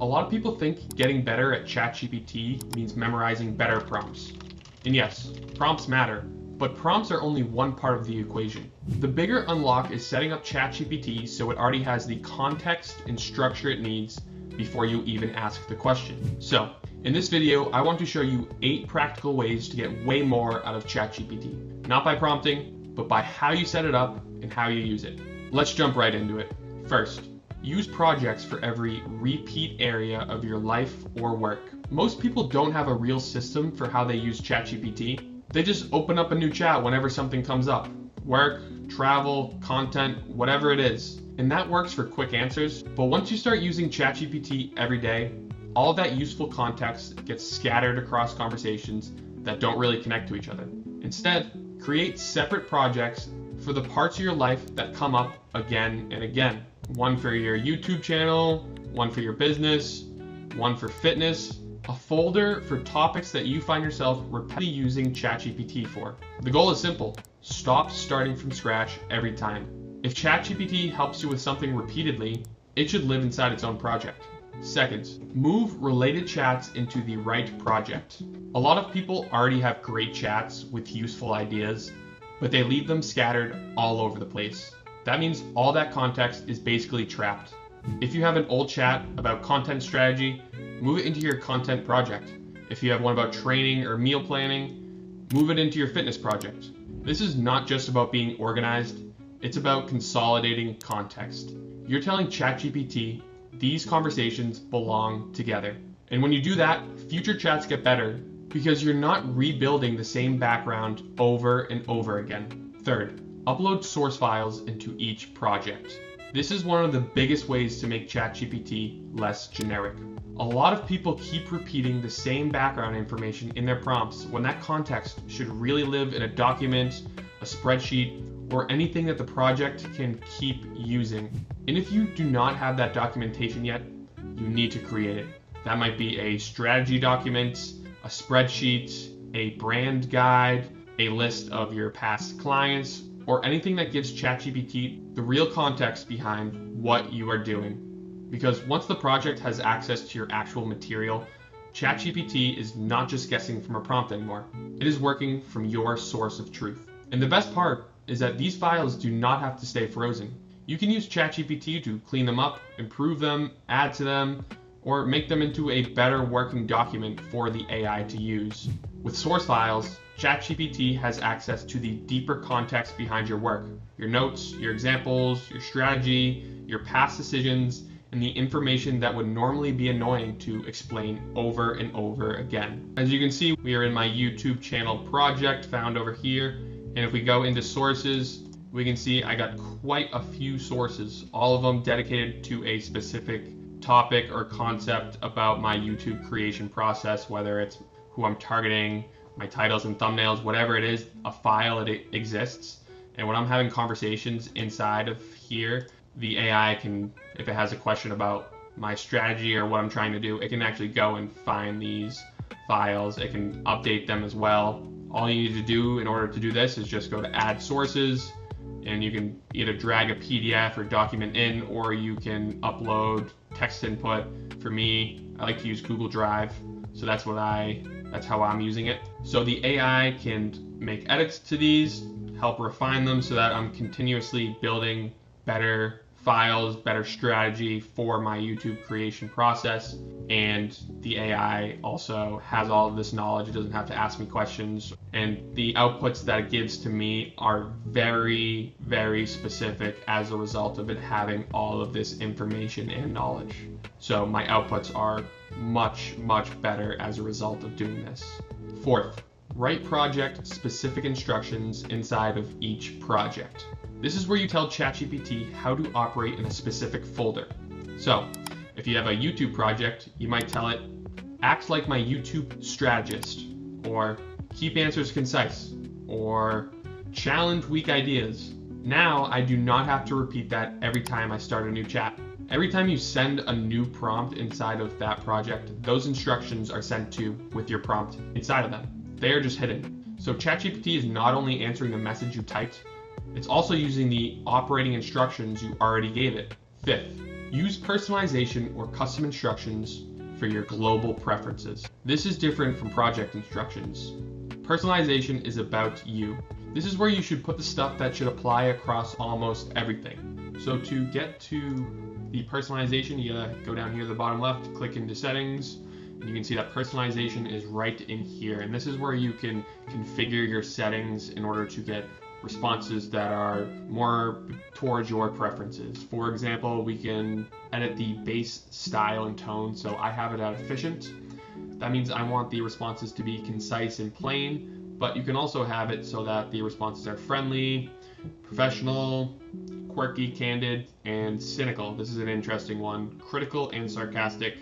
A lot of people think getting better at ChatGPT means memorizing better prompts. And yes, prompts matter, but prompts are only one part of the equation. The bigger unlock is setting up ChatGPT so it already has the context and structure it needs before you even ask the question. So, in this video, I want to show you 8 practical ways to get way more out of ChatGPT. Not by prompting, but by how you set it up and how you use it. Let's jump right into it. First, use projects for every repeat area of your life or work. Most people don't have a real system for how they use ChatGPT. They just open up a new chat whenever something comes up. Work, travel, content, whatever it is. And that works for quick answers. But once you start using ChatGPT every day, all of that useful context gets scattered across conversations that don't really connect to each other. Instead, create separate projects for the parts of your life that come up again and again. One for your YouTube channel, one for your business, one for fitness, a folder for topics that you find yourself repeatedly using ChatGPT for. The goal is simple. Stop starting from scratch every time. If ChatGPT helps you with something repeatedly, it should live inside its own project. Second, move related chats into the right project. A lot of people already have great chats with useful ideas, but they leave them scattered all over the place. That means all that context is basically trapped. If you have an old chat about content strategy, move it into your content project. If you have one about training or meal planning, move it into your fitness project. This is not just about being organized, it's about consolidating context. You're telling ChatGPT these conversations belong together. And when you do that, future chats get better because you're not rebuilding the same background over and over again. Third, upload source files into each project. This is one of the biggest ways to make ChatGPT less generic. A lot of people keep repeating the same background information in their prompts when that context should really live in a document, a spreadsheet, or anything that the project can keep using. And if you do not have that documentation yet, you need to create it. That might be a strategy document, a spreadsheet, a brand guide, a list of your past clients, or anything that gives ChatGPT the real context behind what you are doing. Because once the project has access to your actual material, ChatGPT is not just guessing from a prompt anymore. It is working from your source of truth. And the best part is that these files do not have to stay frozen. You can use ChatGPT to clean them up, improve them, add to them, or make them into a better working document for the AI to use. With source files, ChatGPT has access to the deeper context behind your work, your notes, your examples, your strategy, your past decisions, and the information that would normally be annoying to explain over and over again. As you can see, we are in my YouTube channel project found over here. And if we go into sources, we can see I got quite a few sources, all of them dedicated to a specific topic or concept about my YouTube creation process, whether it's who I'm targeting, my titles and thumbnails, whatever it is, a file, it exists. And when I'm having conversations inside of here, the AI can, if it has a question about my strategy or what I'm trying to do, it can actually go and find these files. It can update them as well. All you need to do in order to do this is just go to add sources, and you can either drag a PDF or document in, or you can upload text input. For me, I like to use Google Drive, so that's how I'm using it. So the AI can make edits to these, help refine them so that I'm continuously building better files, better strategy for my YouTube creation process. And the AI also has all of this knowledge. It doesn't have to ask me questions. And the outputs that it gives to me are very, very specific as a result of it having all of this information and knowledge. So my outputs are much, much better as a result of doing this. Fourth, write project-specific instructions inside of each project. This is where you tell ChatGPT how to operate in a specific folder. So, if you have a YouTube project, you might tell it, act like my YouTube strategist, or keep answers concise, or challenge weak ideas. Now, I do not have to repeat that every time I start a new chat. Every time you send a new prompt inside of that project, those instructions are sent to with your prompt inside of them. They are just hidden. So ChatGPT is not only answering the message you typed, it's also using the operating instructions you already gave it. Fifth, Use personalization or custom instructions for your global preferences. This is different from project instructions. Personalization is about you. This is where you should put the stuff that should apply across almost everything. So to get to the personalization, you gotta go down here to the bottom left, click into settings, and you can see that personalization is right in here. And this is where you can configure your settings in order to get responses that are more towards your preferences. For example, we can edit the base style and tone. So I have it at efficient. That means I want the responses to be concise and plain, but you can also have it so that the responses are friendly, professional, quirky, candid, and cynical. This is an interesting one. Critical and sarcastic.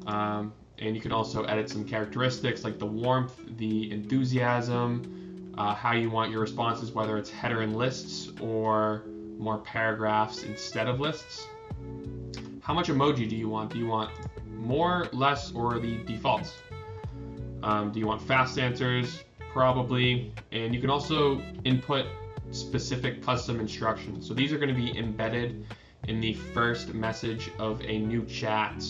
And you can also edit some characteristics like the warmth, the enthusiasm, how you want your responses, whether it's header and lists or more paragraphs instead of lists. How much emoji do you want? Do you want more, less, or the defaults? Do you want fast answers? Probably. And you can also input specific custom instructions. So these are going to be embedded in the first message of a new chat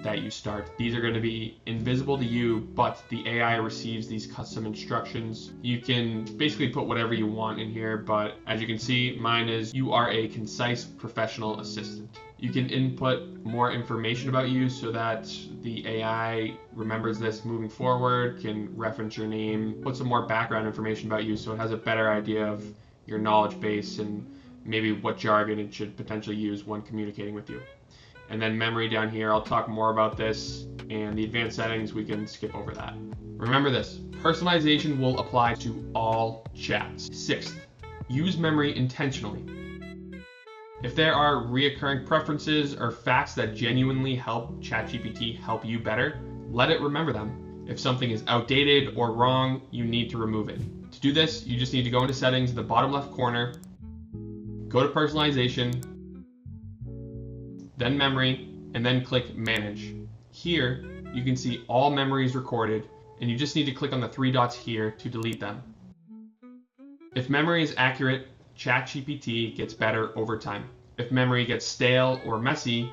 that you start. These are going to be invisible to you, but the AI receives these custom instructions. You can basically put whatever you want in here, but as you can see, mine is you are a concise professional assistant. You can input more information about you so that the AI remembers this moving forward, can reference your name, put some more background information about you so it has a better idea of your knowledge base and maybe what jargon it should potentially use when communicating with you. And then memory down here, I'll talk more about this, and the advanced settings, we can skip over that. Remember this, personalization will apply to all chats. Sixth, use memory intentionally. If there are reoccurring preferences or facts that genuinely help ChatGPT help you better, let it remember them. If something is outdated or wrong, you need to remove it. To do this, you just need to go into settings in the bottom left corner, go to personalization, then memory, and then click manage. Here, you can see all memories recorded, and you just need to click on the three dots here to delete them. If memory is accurate, ChatGPT gets better over time. If memory gets stale or messy,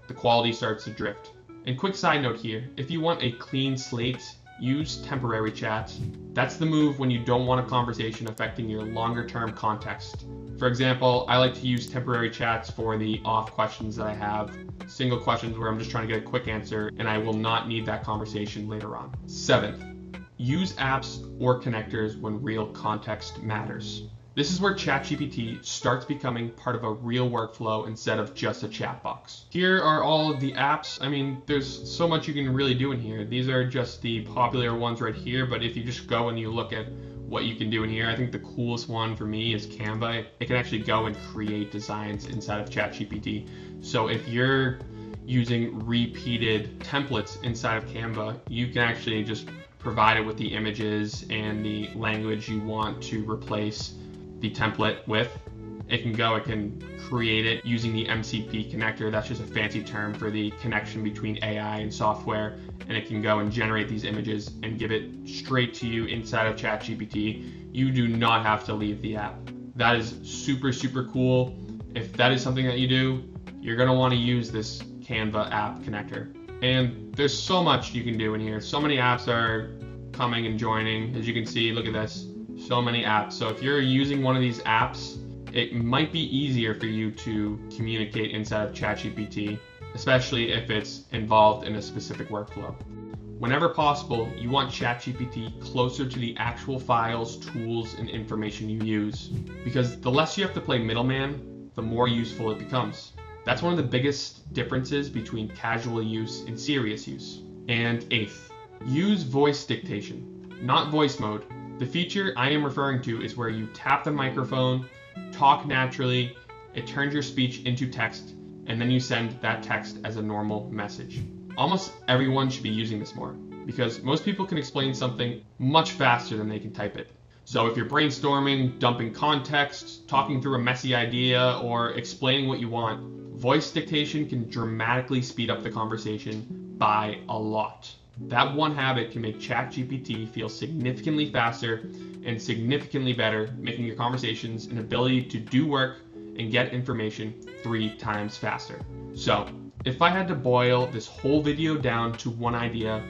the quality starts to drift. And quick side note here, if you want a clean slate, use temporary chat. That's the move when you don't want a conversation affecting your longer term context. For example, I like to use temporary chats for the off questions that I have, single questions where I'm just trying to get a quick answer and I will not need that conversation later on. Seventh, use apps or connectors when real context matters. This is where ChatGPT starts becoming part of a real workflow instead of just a chat box. Here are all of the apps. I mean, there's so much you can really do in here. These are just the popular ones right here, but if you just go and you look at what you can do in here, I think the coolest one for me is Canva. It can actually go and create designs inside of ChatGPT. So if you're using repeated templates inside of Canva, you can actually just provide it with the images and the language you want to replace the template with. It can create it using the MCP connector. That's just a fancy term for the connection between AI and software. And it can go and generate these images and give it straight to you inside of ChatGPT. You do not have to leave the app. That is super, super cool. If that is something that you do, you're gonna wanna use this Canva app connector. And there's so much you can do in here. So many apps are coming and joining. As you can see, look at this. So many apps. So if you're using one of these apps, it might be easier for you to communicate inside of ChatGPT, especially if it's involved in a specific workflow. Whenever possible, you want ChatGPT closer to the actual files, tools, and information you use, because the less you have to play middleman, the more useful it becomes. That's one of the biggest differences between casual use and serious use. And eighth, use voice dictation, not voice mode. The feature I am referring to is where you tap the microphone, talk naturally, it turns your speech into text, and then you send that text as a normal message. Almost everyone should be using this more, because most people can explain something much faster than they can type it. So if you're brainstorming, dumping context, talking through a messy idea, or explaining what you want, voice dictation can dramatically speed up the conversation by a lot. That one habit can make ChatGPT feel significantly faster and significantly better, making your conversations an ability to do work and get information 3 times faster. So, if I had to boil this whole video down to one idea,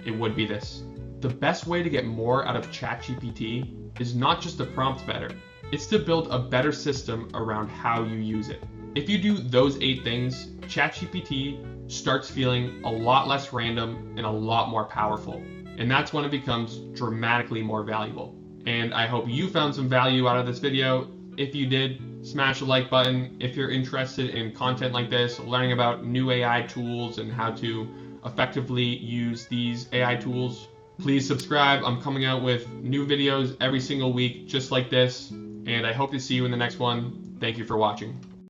it would be this. The best way to get more out of ChatGPT is not just to prompt better, it's to build a better system around how you use it. If you do those 8 things, ChatGPT starts feeling a lot less random and a lot more powerful. And that's when it becomes dramatically more valuable. And I hope you found some value out of this video. If you did, smash the like button. If you're interested in content like this, learning about new AI tools and how to effectively use these AI tools, please subscribe. I'm coming out with new videos every single week just like this, and I hope to see you in the next one. Thank you for watching.